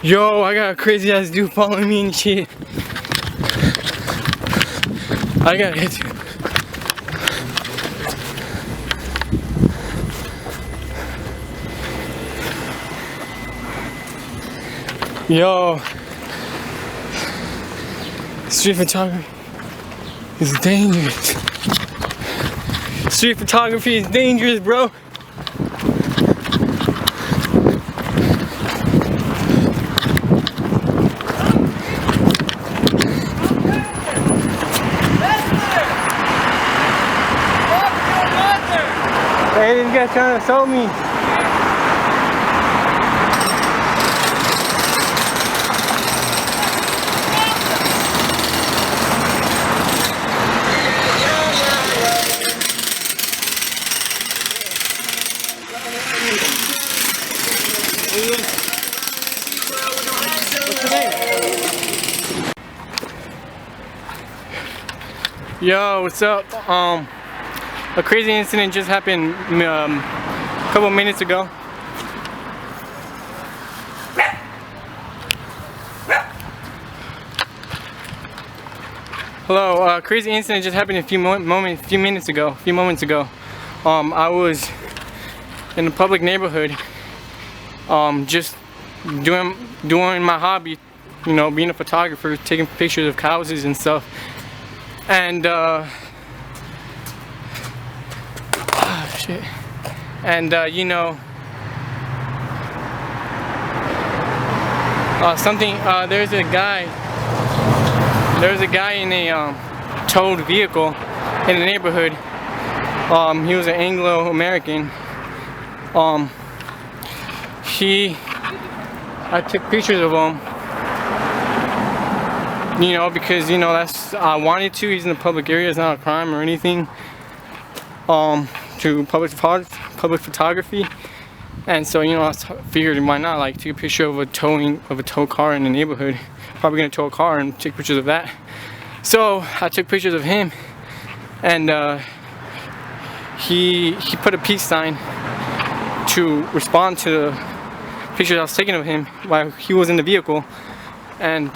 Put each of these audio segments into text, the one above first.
Yo, I got a crazy ass dude following me and shit. I gotta hit you. Yo, street photography is dangerous. Street photography is dangerous, bro. Hey, this guy's trying to assault me. Yo, what's up? A crazy incident just happened a couple minutes ago. Hello, crazy incident just happened a few moments ago. I was in a public neighborhood, just doing my hobby, you know, being a photographer, taking pictures of houses and stuff. And you know, there's a guy in a towed vehicle in the neighborhood. He was an Anglo-American. I took pictures of him, you know, because, you know, I wanted to. He's in the public area. It's not a crime or anything. To public photography, and so, you know, I figured why not, like, take a picture of a tow car in the neighborhood. Probably gonna tow a car and take pictures of that. So I took pictures of him, and he put a peace sign to respond to the pictures I was taking of him while he was in the vehicle. And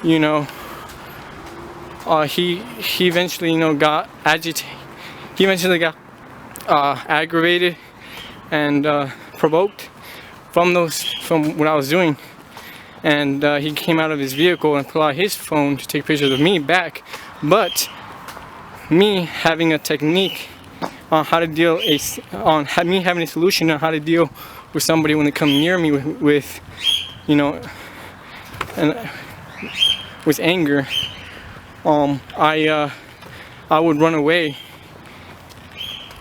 you know, he eventually, you know, got agitated. He eventually got aggravated and provoked from what I was doing, and he came out of his vehicle and pulled out his phone to take pictures of me back. But me having a technique on how to having a solution on how to deal with somebody when they come near me with you know, and with anger, I would run away,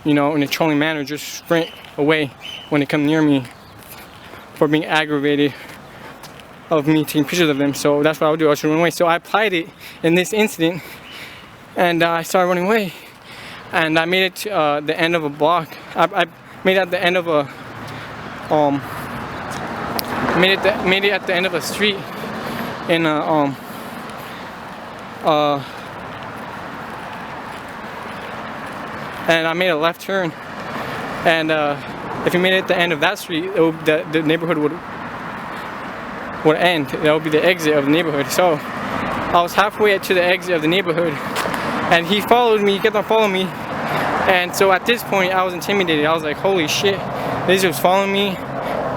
you know, in a trolling manner, just sprint away when they come near me for being aggravated of me taking pictures of them. So that's what I would do. I should run away. So I applied it in this incident, and I started running away, and I made it to the end of a block. I made it at the end of a made it at the end of a street in a and I made a left turn, and if you made it at the end of that street, the neighborhood would end. That would be the exit of the neighborhood. So I was halfway to the exit of the neighborhood, and he followed me. He kept on following me, and so at this point I was intimidated. I was like, holy shit, this dude's following me,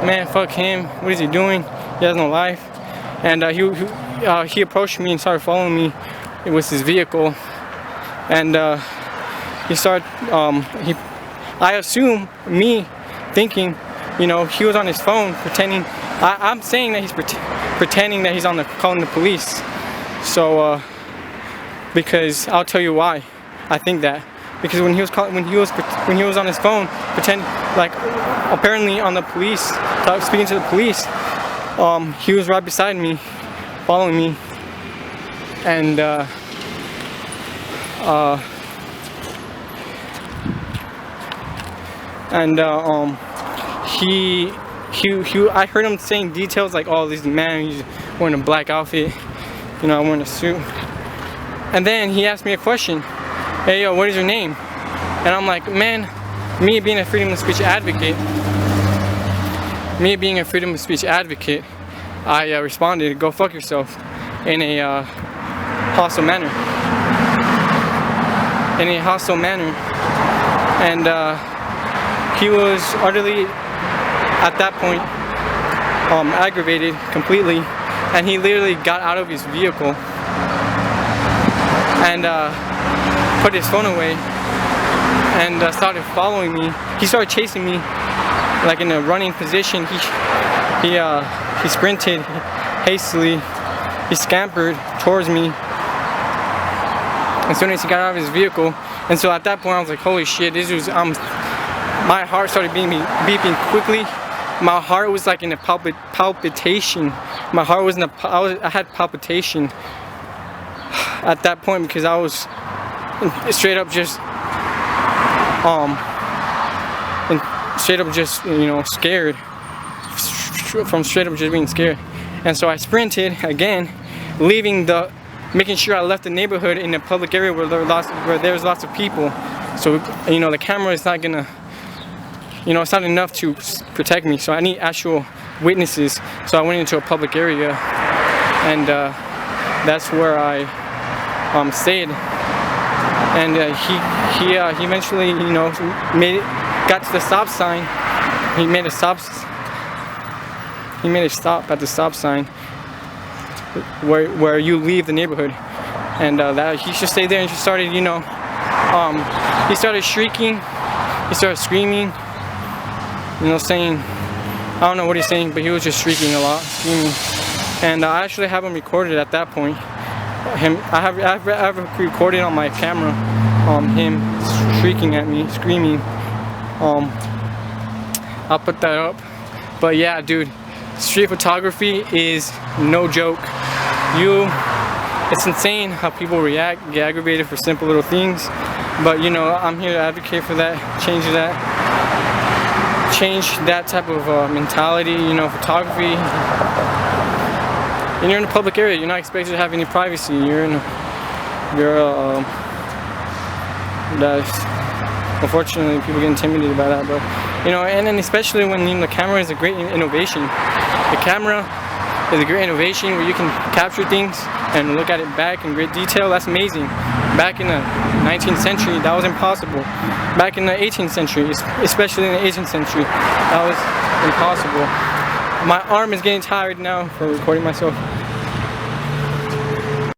man, fuck him, what is he doing? He has no life. And he approached me and started following me with his vehicle, and he started, I assume, me thinking, you know, he was on his phone pretending. I'm saying that he's pretending that he's calling the police. So because I'll tell you why I think that. Because when he was on his phone, apparently on the police, speaking to the police, he was right beside me, following me, and I heard him saying details like, oh, this man, he's wearing a black outfit, you know, I'm wearing a suit. And then he asked me a question, hey, yo, what is your name? And I'm like, man, me being a freedom of speech advocate, me being a freedom of speech advocate, I responded, "Go fuck yourself," in a hostile manner. And he was utterly, at that point, aggravated completely, and he literally got out of his vehicle and put his phone away and started following me. He started chasing me like in a running position. He sprinted hastily. He scampered towards me as soon as he got out of his vehicle. And so at that point I was like, holy shit, this was my heart started beeping quickly. My heart was like in a palpitation. My heart was I had palpitation at that point because I was straight up just you know, scared from straight up just being scared. And so I sprinted again, making sure I left the neighborhood in a public area where there's lots of people. So, you know, the camera is not gonna, you know, it's not enough to protect me. So I need actual witnesses. So I went into a public area, and that's where I stayed. And he eventually, you know, got to the stop sign. He made a stop at the stop sign where you leave the neighborhood, and that he just stayed there and just started, you know, he started shrieking, he started screaming, you know, saying, I don't know what he's saying, but he was just shrieking a lot, screaming. And I actually have him recorded at that point. I have recorded on my camera him shrieking at me, screaming. I'll put that up. But yeah, dude, street photography is no joke. It's insane how people react, get aggravated for simple little things. But you know, I'm here to advocate for that, change that type of mentality. You know, photography, and you're in a public area, you're not expected to have any privacy. Unfortunately, people get intimidated by that. But you know, and then especially when, you know, the camera is a great innovation. The camera is a great innovation where you can capture things and look at it back in great detail. That's amazing. Back in the 19th century, that was impossible. Back in the 18th century, especially in the 18th century, that was impossible. My arm is getting tired now for recording myself.